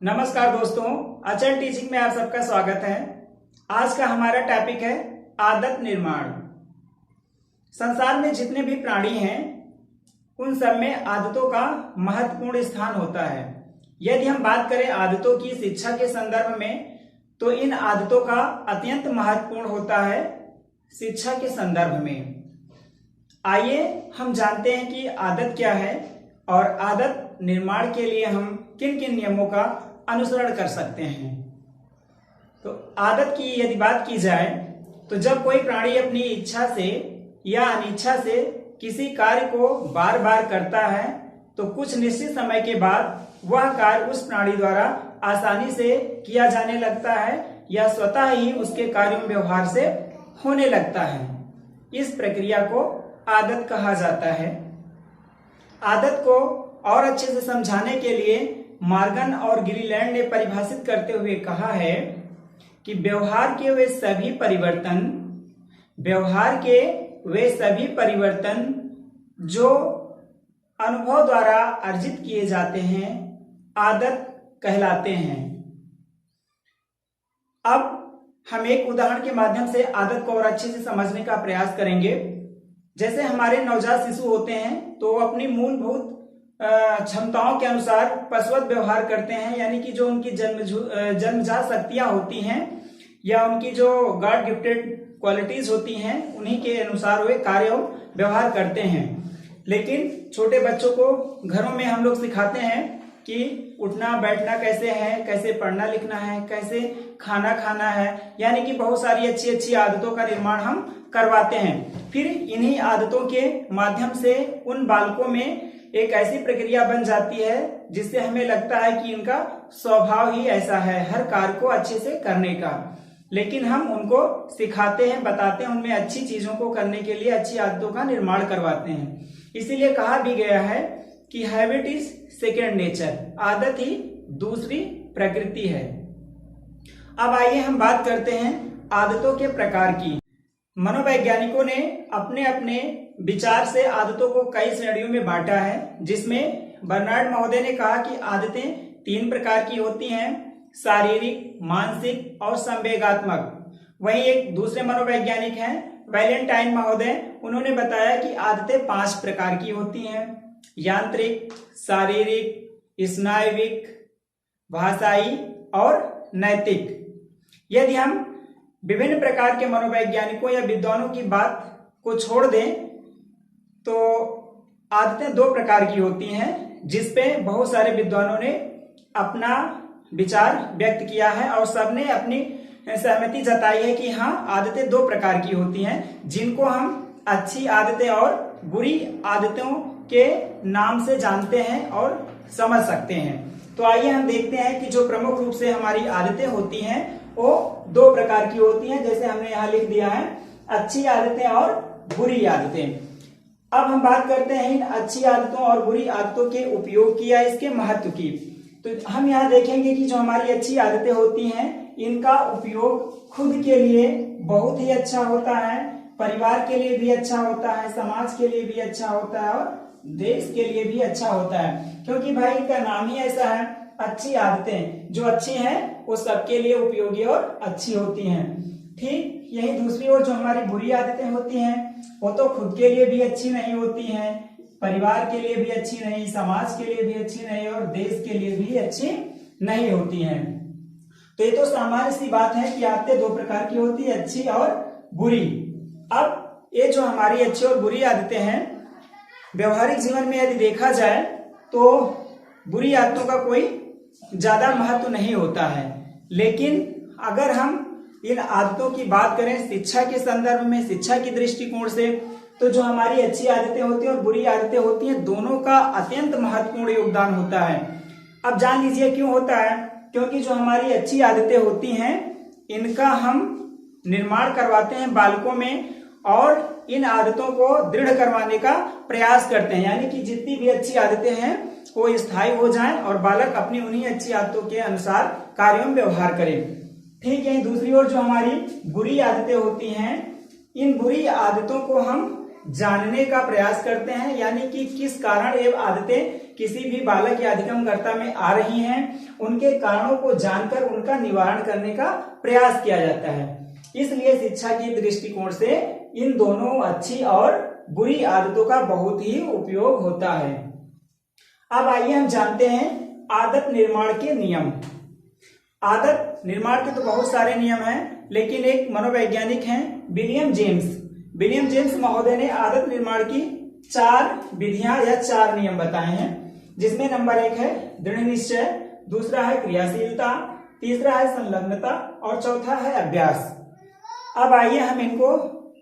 नमस्कार दोस्तों, अचल टीचिंग में आप सबका स्वागत है। आज का हमारा टॉपिक है आदत निर्माण। संसार में जितने भी प्राणी हैं उन सब में आदतों का महत्वपूर्ण स्थान होता है। यदि हम बात करें आदतों की शिक्षा के संदर्भ में तो इन आदतों का अत्यंत महत्वपूर्ण होता है शिक्षा के संदर्भ में। आइए हम जानते हैं कि आदत क्या है और आदत निर्माण के लिए हम किन किन नियमों का अनुसरण कर सकते हैं। तो आदत की यदि बात की जाए तो जब कोई प्राणी अपनी इच्छा से या अनिच्छा से किसी कार्य को बार बार करता है तो कुछ निश्चित समय के बाद वह कार्य उस प्राणी द्वारा आसानी से किया जाने लगता है या स्वतः ही उसके कार्यों व्यवहार से होने लगता है। इस प्रक्रिया को आदत कहा जाता है। आदत को और अच्छे से समझाने के लिए मॉर्गन और गिलीलैंड ने परिभाषित करते हुए कहा है कि व्यवहार के वे सभी परिवर्तन जो अनुभव द्वारा अर्जित किए जाते हैं आदत कहलाते हैं। अब हम एक उदाहरण के माध्यम से आदत को और अच्छे से समझने का प्रयास करेंगे। जैसे हमारे नवजात शिशु होते हैं तो वो अपनी मूलभूत क्षमताओं के अनुसार पशुवत व्यवहार करते हैं, यानी कि जो उनकी जन्मजात शक्तियां होती हैं या उनकी जो गॉड गिफ्टेड क्वालिटीज होती हैं उन्हीं के अनुसार वे कार्य व्यवहार करते हैं। लेकिन छोटे बच्चों को घरों में हम लोग सिखाते हैं कि उठना बैठना कैसे है, कैसे पढ़ना लिखना है, कैसे खाना खाना है, यानी कि बहुत सारी अच्छी अच्छी आदतों का निर्माण हम करवाते हैं। फिर इन्हीं आदतों के माध्यम से उन बालकों में एक ऐसी प्रक्रिया बन जाती है जिससे हमें लगता है कि इनका स्वभाव ही ऐसा है हर कार्य को अच्छे से करने का। लेकिन हम उनको सिखाते हैं, बताते हैं, उनमें अच्छी चीजों को करने के लिए अच्छी आदतों का निर्माण करवाते हैं। इसीलिए कहा भी गया है कि हैबिट इज सेकेंड नेचर, आदत ही दूसरी प्रकृति है। अब आइए हम बात करते हैं आदतों के प्रकार की। मनोवैज्ञानिकों ने अपने अपने विचार से आदतों को कई श्रेणियों में बांटा है, जिसमें बर्नार्ड महोदय ने कहा कि आदतें 3 प्रकार की होती हैं, शारीरिक, मानसिक और संवेगात्मक। वहीं एक दूसरे मनोवैज्ञानिक हैं वैलेंटाइन महोदय, उन्होंने बताया कि आदतें 5 प्रकार की होती हैं, यांत्रिक, शारीरिक, स्नायुविक, भाषाई और नैतिक। यदि हम विभिन्न प्रकार के मनोवैज्ञानिकों या विद्वानों की बात को छोड़ दें तो आदतें 2 प्रकार की होती हैं, जिसपे बहुत सारे विद्वानों ने अपना विचार व्यक्त किया है और सबने अपनी सहमति जताई है कि हाँ, आदतें 2 प्रकार की होती हैं, जिनको हम अच्छी आदतें और बुरी आदतों के नाम से जानते हैं और समझ सकते हैं। तो आइए हम देखते हैं कि जो प्रमुख रूप से हमारी आदतें होती हैं वो 2 प्रकार की होती हैं। जैसे हमने यहाँ लिख दिया है, अच्छी आदतें और बुरी आदतें। अब हम बात करते हैं इन अच्छी आदतों और बुरी आदतों के उपयोग की या इसके महत्व की। तो हम यहाँ देखेंगे कि जो हमारी अच्छी आदतें होती हैं इनका उपयोग खुद के लिए बहुत ही अच्छा होता है, परिवार के लिए भी अच्छा होता है, समाज के लिए भी अच्छा होता है और देश के लिए भी अच्छा होता है, क्योंकि भाई इनका नाम ही ऐसा है। अच्छी आदतें जो अच्छी हैं वो सबके लिए उपयोगी और अच्छी होती हैं। ठीक यही दूसरी ओर जो हमारी बुरी आदतें होती हैं वो तो खुद के लिए भी अच्छी नहीं होती हैं, परिवार के लिए भी अच्छी नहीं, समाज के लिए भी अच्छी नहीं और देश के लिए भी अच्छी नहीं होती हैं। तो ये तो सामान्य सी बात है कि आदतें 2 प्रकार की होती है, अच्छी और बुरी। अब ये जो हमारी अच्छी और बुरी आदतें हैं, व्यवहारिक जीवन में यदि देखा जाए तो बुरी आदतों का कोई ज्यादा महत्व नहीं होता है। लेकिन अगर हम इन आदतों की बात करें शिक्षा के संदर्भ में, शिक्षा की दृष्टिकोण से, तो जो हमारी अच्छी आदतें होती हैं और बुरी आदतें होती हैं दोनों का अत्यंत महत्वपूर्ण योगदान होता है। अब जान लीजिए क्यों होता है, क्योंकि जो हमारी अच्छी आदतें होती हैं इनका हम निर्माण करवाते हैं बालकों में और इन आदतों को दृढ़ करवाने का प्रयास करते हैं, यानी कि जितनी भी अच्छी आदतें हैं वो स्थायी हो जाएं और बालक अपनी उन्हीं अच्छी आदतों के अनुसार कार्यों में व्यवहार करें। ठीक है, दूसरी ओर जो हमारी बुरी आदतें होती हैं इन बुरी आदतों को हम जानने का प्रयास करते हैं, यानी कि किस कारण ये आदतें किसी भी बालक या अधिगमकर्ता में आ रही हैं, उनके कारणों को जानकर उनका निवारण करने का प्रयास किया जाता है। इसलिए शिक्षा के दृष्टिकोण से इन दोनों अच्छी और बुरी आदतों का बहुत ही उपयोग होता है। अब आइए हम जानते हैं आदत निर्माण के नियम। आदत निर्माण के तो बहुत सारे नियम हैं, लेकिन एक मनोवैज्ञानिक हैं विलियम जेम्स महोदय ने आदत निर्माण की 4 विधियां या 4 नियम बताए हैं, जिसमें नंबर 1 है दृढ़ निश्चय, दूसरा है क्रियाशीलता, तीसरा है संलग्नता और चौथा है अभ्यास। अब आइए हम इनको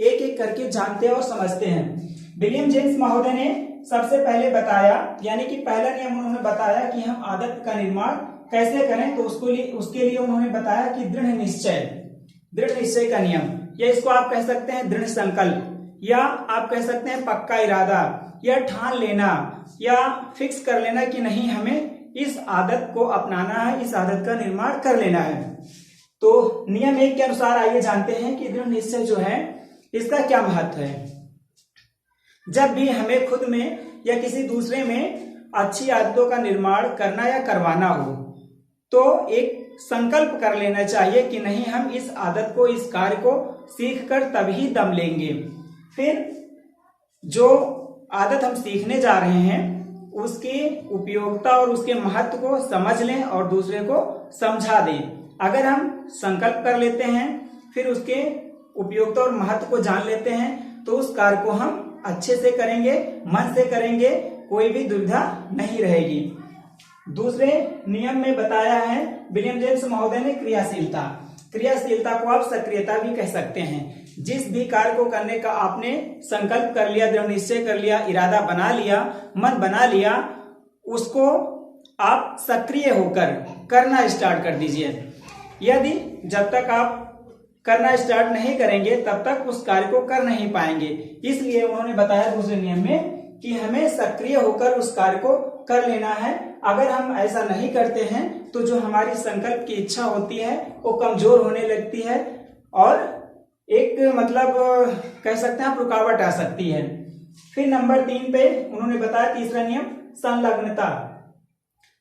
एक एक करके जानते और समझते हैं। विलियम जेम्स महोदय ने सबसे पहले बताया, यानी कि पहला नियम उन्होंने बताया कि हम आदत का निर्माण कैसे करें, तो उसके लिए उन्होंने बताया कि दृढ़ निश्चय का नियम, या इसको आप कह सकते हैं दृढ़ संकल्प, या आप कह सकते हैं पक्का इरादा, या ठान लेना, या फिक्स कर लेना कि नहीं हमें इस आदत को अपनाना है, इस आदत का निर्माण कर लेना है। तो नियम 1 के अनुसार आइए जानते हैं कि दृढ़ निश्चय जो है इसका क्या महत्व है। जब भी हमें खुद में या किसी दूसरे में अच्छी आदतों का निर्माण करना या करवाना हो, तो एक संकल्प कर लेना चाहिए कि नहीं हम इस आदत को, इस कार्य को सीखकर तभी दम लेंगे। फिर जो आदत हम सीखने जा रहे हैं उसकी उपयोगिता और उसके महत्व को समझ लें और दूसरे को समझा दें। अगर हम संकल्प कर लेते हैं, फिर उसके उपयोगिता और महत्व को जान लेते हैं, तो उस कार्य को हम अच्छे से करेंगे, मन से करेंगे, कोई भी दुविधा नहीं रहेगी। दूसरे नियम में बताया है विलियम जेम्स महोदय ने क्रियाशीलता को आप सक्रियता भी कह सकते हैं। जिस भी कार्य को करने का आपने संकल्प कर लिया, दृढ़ निश्चय कर लिया, इरादा बना लिया, मन बना लिया, उसको आप सक्रिय होकर करना स्टार्ट कर दीजिए। यदि जब तक आप करना स्टार्ट नहीं करेंगे तब तक उस कार्य को कर नहीं पाएंगे। इसलिए उन्होंने बताया दूसरे नियम में कि हमें सक्रिय होकर उस कार्य को कर लेना है। अगर हम ऐसा नहीं करते हैं तो जो हमारी संकल्प की इच्छा होती है वो कमजोर होने लगती है और एक मतलब कह सकते हैं आप रुकावट आ सकती है। फिर नंबर 3 पे उन्होंने बताया तीसरा नियम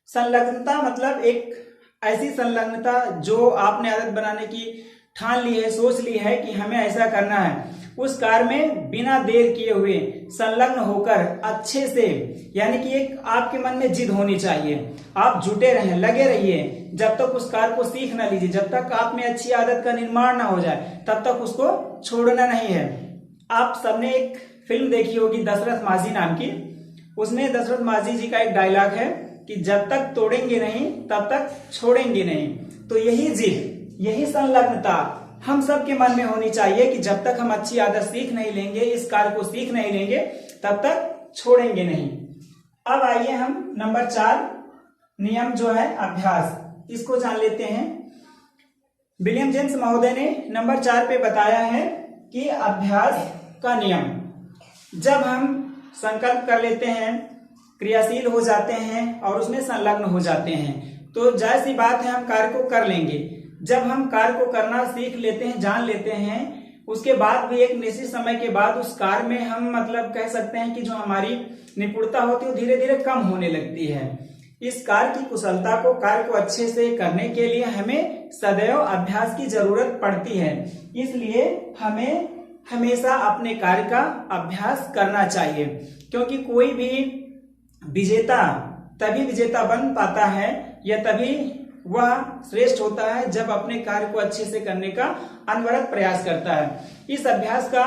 संलग्नता मतलब एक ऐसी संलग्नता जो आपने आदत बनाने की ठान ली है, सोच ली है कि हमें ऐसा करना है, उस कार्य में बिना देर किए हुए संलग्न होकर अच्छे से, यानी कि एक आपके मन में जिद होनी चाहिए, आप जुटे रहें, लगे रहिए जब तक उस कार्य को सीख ना लीजिए, जब तक आप में अच्छी आदत का निर्माण ना हो जाए तब तक उसको छोड़ना नहीं है। आप सबने एक फिल्म देखी होगी दशरथ माझी नाम की, उसमें दशरथ माझी जी का एक डायलॉग है कि जब तक तोड़ेंगे नहीं तब तक छोड़ेंगे नहीं। तो यही जिद, यही संलग्नता हम सब के मन में होनी चाहिए कि जब तक हम अच्छी आदत सीख नहीं लेंगे, इस कार्य को सीख नहीं लेंगे, तब तक छोड़ेंगे नहीं। अब आइए हम नंबर 4 नियम जो है अभ्यास, इसको जान लेते हैं। विलियम जेम्स महोदय ने नंबर 4 पे बताया है कि अभ्यास का नियम, जब हम संकल्प कर लेते हैं, क्रियाशील हो जाते हैं और उसमें संलग्न हो जाते हैं, तो जाहिर सी बात है हम कार्य को कर लेंगे। जब हम कार्य को करना सीख लेते हैं, जान लेते हैं, उसके बाद भी एक निश्चित समय के बाद उस कार्य में हम मतलब कह सकते हैं कि जो हमारी निपुणता होती है वो धीरे धीरे कम होने लगती है। इस कार्य की कुशलता को, कार्य को अच्छे से करने के लिए हमें सदैव अभ्यास की जरूरत पड़ती है। इसलिए हमें हमेशा अपने कार्य का अभ्यास करना चाहिए, क्योंकि कोई भी विजेता तभी विजेता बन पाता है या तभी वह श्रेष्ठ होता है जब अपने कार्य को अच्छे से करने का अनवरत प्रयास करता है। इस अभ्यास का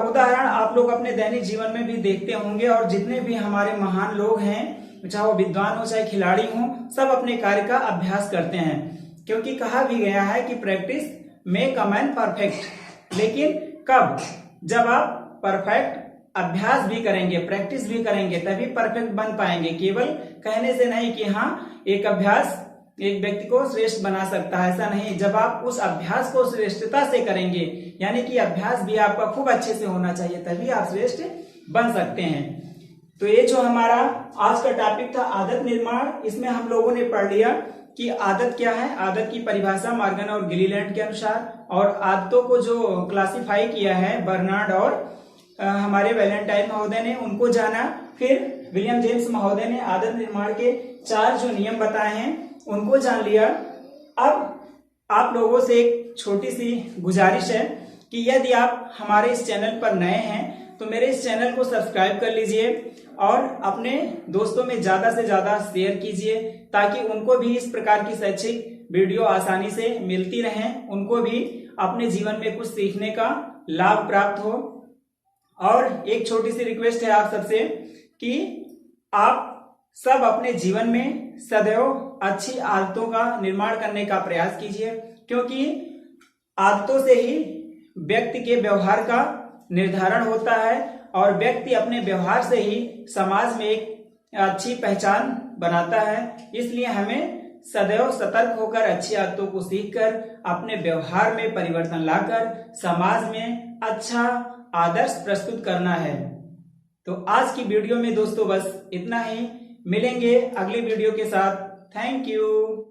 उदाहरण आप लोग अपने दैनिक जीवन में भी देखते होंगे, और जितने भी हमारे महान लोग हैं, चाहे वो विद्वान हो चाहे खिलाड़ी हो, सब अपने कार्य का अभ्यास करते हैं, क्योंकि कहा भी गया है कि practice make a man perfect. लेकिन कब? जब आप परफेक्ट अभ्यास भी करेंगे, प्रैक्टिस भी करेंगे, तभी परफेक्ट बन पाएंगे। केवल कहने से नहीं कि हाँ एक अभ्यास एक व्यक्ति को श्रेष्ठ बना सकता है, ऐसा नहीं। जब आप उस अभ्यास को श्रेष्ठता से करेंगे, यानी कि अभ्यास भी आपका खूब अच्छे से होना चाहिए, तभी आप श्रेष्ठ बन सकते हैं। तो ये जो हमारा आज का टॉपिक था आदत निर्माण, इसमें हम लोगों ने पढ़ लिया कि आदत क्या है, आदत की परिभाषा मॉर्गन और गिलीलैंड के अनुसार, और आदतों को जो क्लासिफाई किया है बर्नार्ड और हमारे वैलेंटाइन महोदय ने, उनको जाना। फिर विलियम जेम्स महोदय ने आदत निर्माण के 4 जो नियम बताए हैं उनको जान लिया। अब आप लोगों से एक छोटी सी गुजारिश है कि यदि आप हमारे इस चैनल पर नए हैं तो मेरे इस चैनल को सब्सक्राइब कर लीजिए और अपने दोस्तों में ज्यादा से ज्यादा शेयर कीजिए ताकि उनको भी इस प्रकार की शैक्षिक वीडियो आसानी से मिलती रहें, उनको भी अपने जीवन में कुछ सीखने का लाभ प्राप्त हो। और एक छोटी सी रिक्वेस्ट है आप सबसे कि आप सब अपने जीवन में सदैव अच्छी आदतों का निर्माण करने का प्रयास कीजिए, क्योंकि आदतों से ही व्यक्ति के व्यवहार का निर्धारण होता है और व्यक्ति अपने व्यवहार से ही समाज में एक अच्छी पहचान बनाता है। इसलिए हमें सदैव सतर्क होकर अच्छी आदतों को सीखकर अपने व्यवहार में परिवर्तन लाकर समाज में अच्छा आदर्श प्रस्तुत करना है। तो आज की वीडियो में दोस्तों बस इतना ही, मिलेंगे अगली वीडियो के साथ। Thank you.